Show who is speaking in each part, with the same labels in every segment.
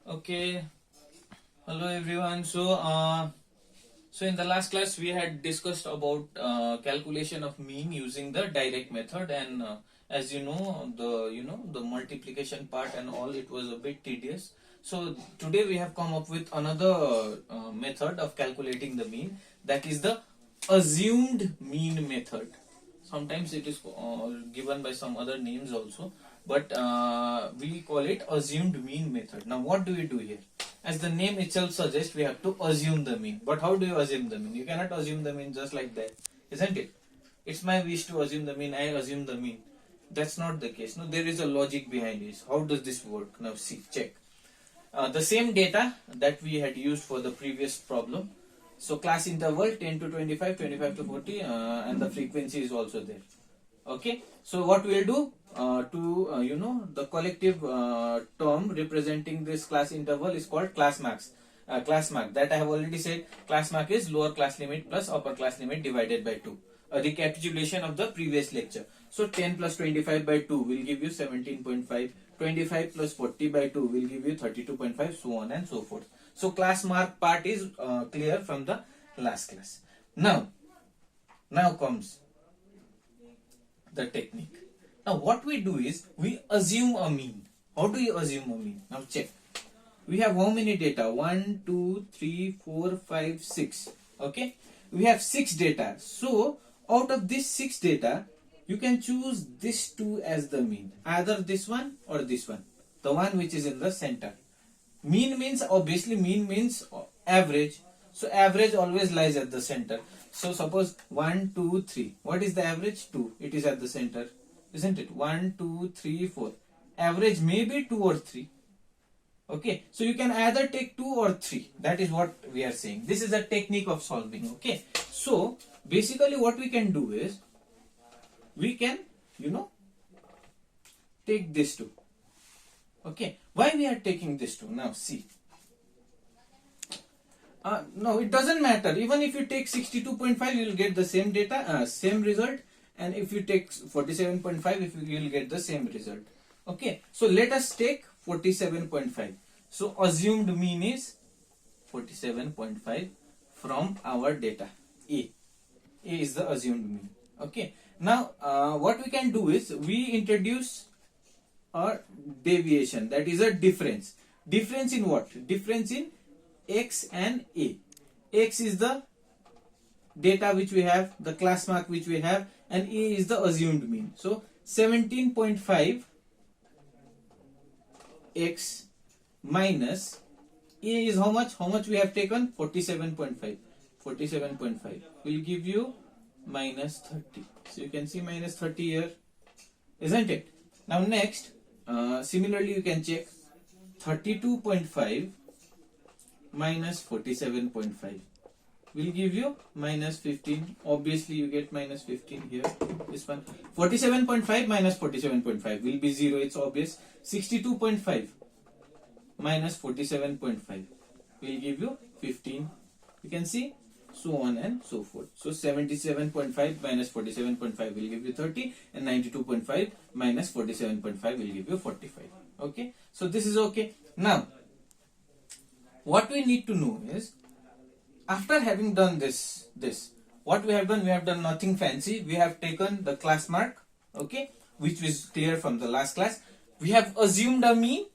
Speaker 1: Okay, hello everyone. So in the last class we had discussed about calculation of mean using the direct method, and as you know the multiplication part and all, it was a bit tedious. So today we have come up with another method of calculating the mean, that is the assumed mean method. Sometimes it is given by some other names also, but we call it assumed mean method. Now what do we do here? As the name itself suggests, we have to assume the mean. But how do you assume the mean? You cannot assume the mean just like that, isn't it? It's my wish to assume the mean, I assume the mean. That's not the case. No, there is a logic behind it. How does this work? Now see, check. The same data that we had used for the previous problem. So class interval 10 to 25, 25 to 40, and the frequency is also there. Okay, so what we'll do, the collective term representing this class interval is called class max. Class mark, that I have already said, class mark is lower class limit plus upper class limit divided by 2. A recapitulation of the previous lecture. So 10 plus 25 by 2 will give you 17.5. 25 plus 40 by 2 will give you 32.5, so on and so forth. So class mark part is clear from the last class. Now comes the technique. Now what we do is we assume a mean. How do you assume a mean? Now check. We have how many data? 1, 2, 3, 4, 5, 6. Okay. We have 6 data. So out of this 6 data, you can choose this 2 as the mean. Either this one or this one. The one which is in the center. Mean means, obviously mean means average. So average always lies at the center. So suppose 1, 2, 3. What is the average? 2. It is at the center. Isn't it? 1, 2, 3, 4. Average may be 2 or 3. Okay. So you can either take 2 or 3. That is what we are saying. This is a technique of solving. Okay. So basically what we can do is, we can, take this 2. Okay. Why we are taking this 2? Now see. No, it doesn't matter. Even if you take 62.5, you will get the same data, same result. And if you take 47.5, you will get the same result. Okay. So let us take 47.5. So assumed mean is 47.5 from our data A. A is the assumed mean. Okay. Now what we can do is we introduce a deviation, that is a difference. Difference in what? Difference in X and A. X is the data which we have, the class mark which we have, and A is the assumed mean. So 17.5 X minus A is how much? How much we have taken? 47.5. 47.5 will give you minus 30. So you can see minus 30 here, isn't it? Now next, similarly you can check 32.5 minus 47.5 will give you minus 15. Obviously you get minus 15 here. This one 47.5 minus 47.5 will be 0. It's obvious. 62.5 minus 47.5 will give you 15. You can see, so on and so forth. So 77.5 minus 47.5 will give you 30, and 92.5 minus 47.5 will give you 45. Okay. So this is okay. Now what we need to know is, after having done this, what we have done nothing fancy. We have taken the class mark, okay, which was clear from the last class. We have assumed a mean,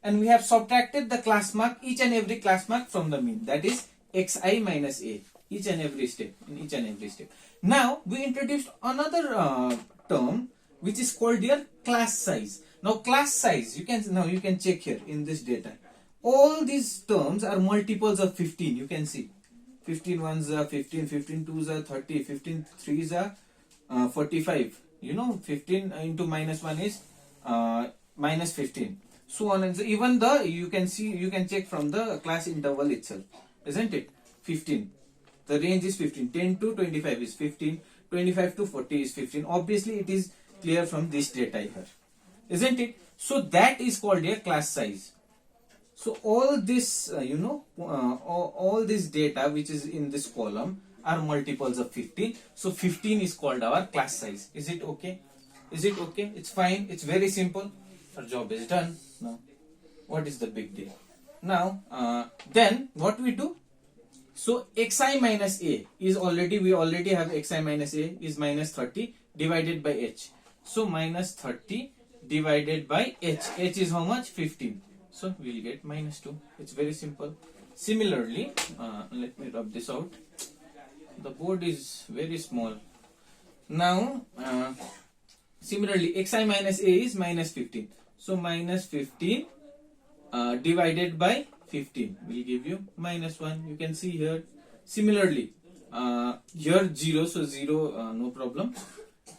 Speaker 1: and we have subtracted the class mark, each and every class mark from the mean. That is xi minus a, each and every step, in each and every step. Now we introduced another term which is called your class size. Now class size, you can check here in this data. All these terms are multiples of 15. You can see 15 ones are 15, 15 twos are 30, 15 threes are 45. 15 into minus 1 is minus 15. So on and so, even you can check from the class interval itself, isn't it? 15. The range is 15. 10 to 25 is 15. 25 to 40 is 15. Obviously it is clear from this data here, isn't it? So that is called a class size. So all this, all this data which is in this column are multiples of 15. So 15 is called our class size. Is it okay? Is it okay? It's fine. It's very simple. Our job is done. Now, what is the big deal? Now, then what we do? So xi minus a is we already have xi minus a is minus 30 divided by h. So minus 30 divided by h. H is how much? 15. So we will get minus 2. It's very simple. Similarly, let me rub this out. The board is very small. Now, similarly, xi minus a is minus 15. So minus 15 divided by 15 will give you minus 1. You can see here. Similarly, here 0, so 0, no problem.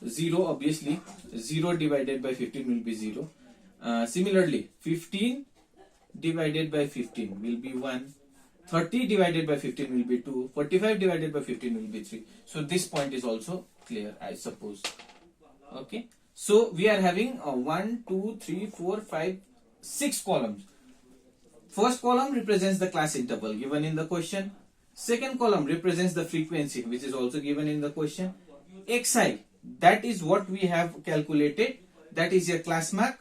Speaker 1: 0, obviously 0 divided by 15 will be 0. Similarly, 15 divided by 15 will be 1. 30 divided by 15 will be 2. 45 divided by 15 will be 3. So this point is also clear, I suppose. Okay. So we are having 1, 2, 3, 4, 5, 6 columns. First column represents the class interval given in the question. Second column represents the frequency, which is also given in the question. Xi, that is what we have calculated. That is your class mark.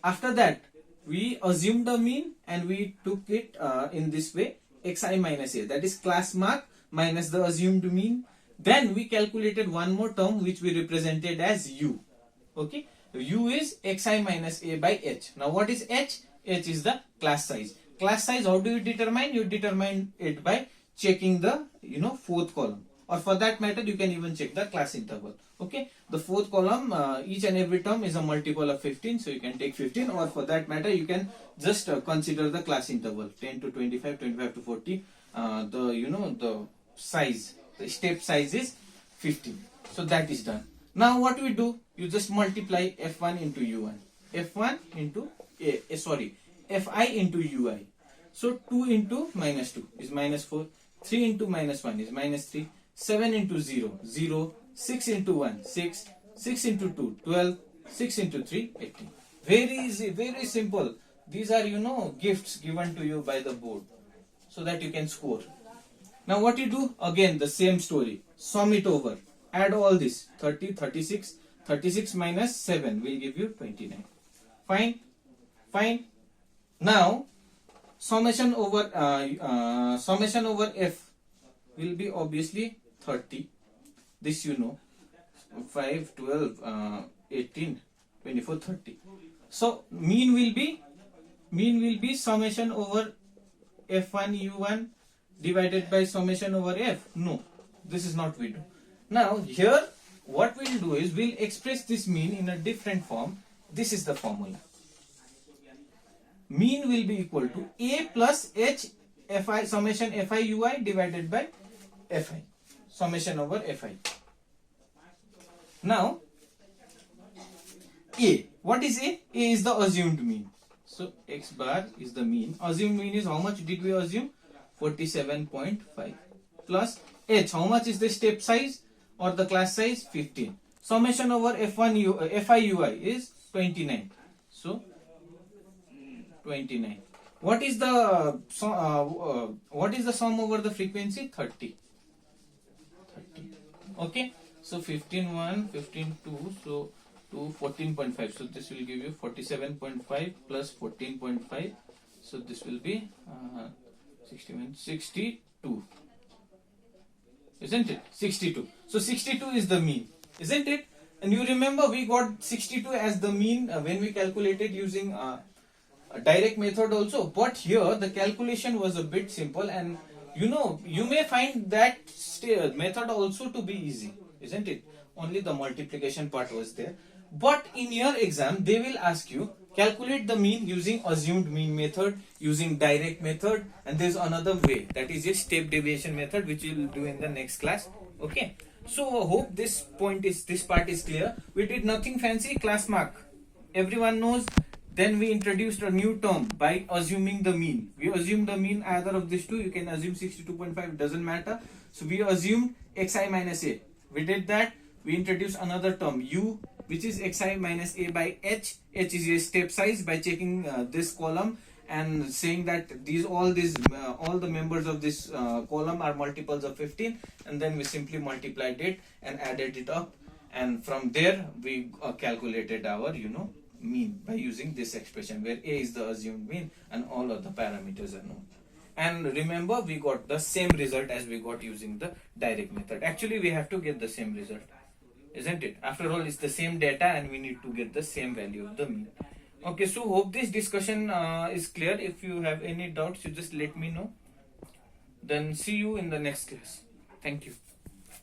Speaker 1: After that, we assumed the mean and we took it in this way. Xi minus a, that is class mark minus the assumed mean. Then we calculated one more term which we represented as u. Okay, u is xi minus a by h. Now what is h? H is the class size. Class size, how do you determine? You determine it by checking the fourth column, or for that matter you can even check the class interval. Okay, the fourth column, each and every term is a multiple of 15, so you can take 15, or for that matter you can just consider the class interval 10 to 25, 25 to 40. The size, the step size is 15. So that is done. Now what we do? You just multiply f1 into u1, f1 into fi into ui. So 2 into minus 2 is minus 4, 3 into minus 1 is minus 3, 7 into 0, 0, 6 into 1, 6, 6 into 2, 12, 6 into 3, 18. Very easy, very simple. These are, gifts given to you by the board so that you can score. Now what you do? Again, the same story. Sum it over. Add all this. 30, 36. 36 minus 7 will give you 29. Fine? Fine. Now, summation over f will be obviously 30. This 5, 12, 18, 24, 30. So mean will be summation over f1 u1 divided by summation over f. No, this is not we do. Now here what we'll do is we'll express this mean in a different form. This is the formula. Mean will be equal to a plus h fi summation fi ui divided by fi, summation over fi. Now a, what is a? A is the assumed mean. So x bar is the mean. Assumed mean is how much did we assume? 47.5 plus h, how much is the step size or the class size? 15. Summation over f1 fi ui is 29. So 29. What is the sum over the frequency? 30. Okay. So 15 1, 15 2, so 2 14.5. So this will give you 47.5 plus 14.5. So this will be 62. Isn't it? 62. So 62 is the mean, isn't it? And you remember we got 62 as the mean when we calculated using a direct method also. But here the calculation was a bit simple, and you may find that method also to be easy, isn't it? Only the multiplication part was there. But in your exam they will ask you calculate the mean using assumed mean method, using direct method, and there's another way, that is a step deviation method, which we will do in the next class. Okay, so hope this part is clear. We did nothing fancy. Class mark everyone knows. Then we introduced a new term by assuming the mean. We assumed the mean either of these two. You can assume 62.5, doesn't matter. So we assumed xi minus a. We did that. We introduced another term u, which is xi minus a by h. H is a step size by checking this column and saying that all the members of this column are multiples of 15, and then we simply multiplied it and added it up, and from there we calculated our mean by using this expression where A is the assumed mean and all other parameters are known. And remember, we got the same result as we got using the direct method. Actually, we have to get the same result, isn't it? After all, it's the same data and we need to get the same value of the mean. Okay, so hope this discussion is clear. If you have any doubts, you just let me know. Then see you in the next class. Thank you.